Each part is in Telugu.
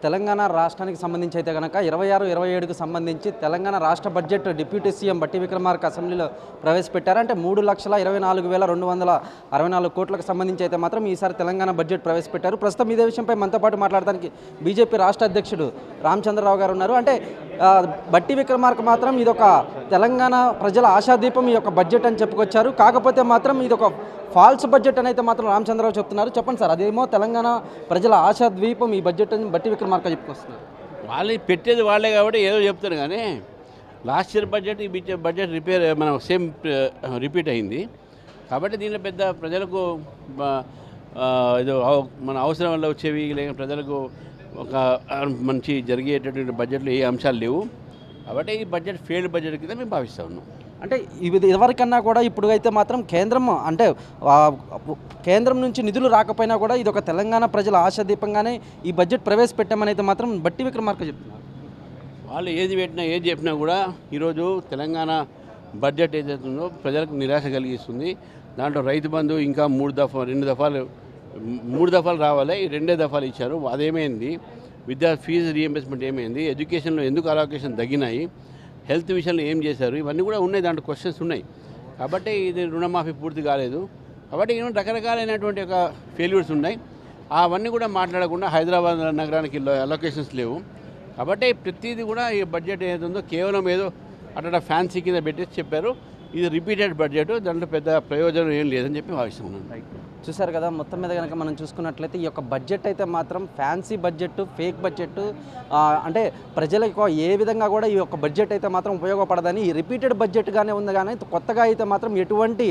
తెలంగాణ రాష్ట్రానికి సంబంధించి అయితే కనుక 26-27కు సంబంధించి తెలంగాణ రాష్ట్ర బడ్జెట్ డిప్యూటీ సీఎం బట్టి విక్రమార్క అసెంబ్లీలో ప్రవేశపెట్టారు. అంటే 3,24,264 కోట్లకు సంబంధించి అయితే మాత్రం ఈసారి తెలంగాణ బడ్జెట్ ప్రవేశపెట్టారు. ప్రస్తుతం ఇదే విషయంపై మనతో పాటు మాట్లాడడానికి బీజేపీ రాష్ట్ర అధ్యక్షుడు రామచంద్రరావు గారు ఉన్నారు. అంటే బట్టి విక్రమార్క మాత్రం ఇదొక తెలంగాణ ప్రజల ఆశాదీపం ఈ యొక్క బడ్జెట్ అని చెప్పుకొచ్చారు. కాకపోతే మాత్రం ఇదొక ఫాల్స్ బడ్జెట్ అని అయితే మాత్రం రామచంద్రరావు చెప్తున్నారు. చెప్పండి సార్, అదేమో తెలంగాణ ప్రజల ఆశాద్వీపం ఈ బడ్జెట్ అని బట్టి విక్రమార్క చెప్పుకొస్తున్నారు. వాళ్ళు పెట్టేది వాళ్ళే కాబట్టి ఏదో చెప్తారు. కానీ లాస్ట్ ఇయర్ బడ్జెట్ ఈ బడ్జెట్ మన సేమ్ రిపీట్ అయింది. కాబట్టి దీనిలో పెద్ద ప్రజలకు ఏదో మన అవసరం వల్ల వచ్చేవి లేక ప్రజలకు ఒక మంచి జరిగేటటువంటి బడ్జెట్లో ఏ అంశాలు లేవు. కాబట్టి ఈ బడ్జెట్ ఫెయిల్డ్ బడ్జెట్ కింద మేము భావిస్తూ ఉన్నాం. అంటే ఎవరికన్నా కూడా ఇప్పుడు అయితే మాత్రం కేంద్రం నుంచి నిధులు రాకపోయినా కూడా ఇది ఒక తెలంగాణ ప్రజల ఆశాదీపంగానే ఈ బడ్జెట్ ప్రవేశపెట్టామని అయితే మాత్రం బట్టి విక్రమార్క చెప్తున్నారు. వాళ్ళు ఏది చెప్పినా కూడా ఈరోజు తెలంగాణ బడ్జెట్ ఏదైతే ఉందో ప్రజలకు నిరాశ కలిగిస్తుంది. దాంట్లో రైతు బంధు ఇంకా 3 దఫాలు రావాలి, 2 దఫాలు ఇచ్చారు. అదేమైంది? విద్యా ఫీజు రీఎంబర్స్మెంట్ ఏమైంది? ఎడ్యుకేషన్లో ఎందుకు అలొకేషన్ తగ్గినాయి? హెల్త్ విషయంలో ఏం చేశారు? ఇవన్నీ కూడా ఉన్నాయి, దాంట్లో క్వశ్చన్స్ ఉన్నాయి. కాబట్టి ఇది రుణమాఫీ పూర్తి కాలేదు. కాబట్టి రకరకాలైనటువంటి ఒక ఫెయిల్యూర్స్ ఉన్నాయి. అవన్నీ కూడా మాట్లాడకుండా హైదరాబాద్ నగరానికి అలొకేషన్స్ లేవు. కాబట్టి ప్రతిదీ కూడా ఈ బడ్జెట్ ఏదైతే ఉందో కేవలం ఏదో అట్లా ఫ్యాన్సీ కింద పెట్టేసి చెప్పారు. ఇది రిపీటెడ్ బడ్జెట్, దాంట్లో పెద్ద ప్రయోజనం ఏం లేదని చెప్పి భావిస్తున్నాను. చూసారు కదా, మొత్తం మీద కనుక మనం చూసుకున్నట్లయితే ఈ యొక్క బడ్జెట్ అయితే మాత్రం ఫ్యాన్సీ బడ్జెట్, ఫేక్ బడ్జెట్, అంటే ప్రజలకు ఏ విధంగా కూడా ఈ యొక్క బడ్జెట్ అయితే మాత్రం ఉపయోగపడదని రిపీటెడ్ బడ్జెట్గానే ఉంది. కానీ కొత్తగా అయితే మాత్రం ఎటువంటి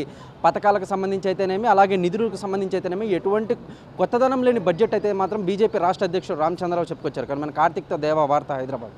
పథకాలకు సంబంధించి అయితేనేమి అలాగే నిధులకు సంబంధించి అయితేనేమి ఎటువంటి కొత్తదనం లేని బడ్జెట్ అయితే మాత్రం బీజేపీ రాష్ట్ర అధ్యక్షుడు రామచంద్రరావు చెప్పుకొచ్చారు. కానీ మన కార్తిక్తో దేవా వార్త, హైదరాబాద్.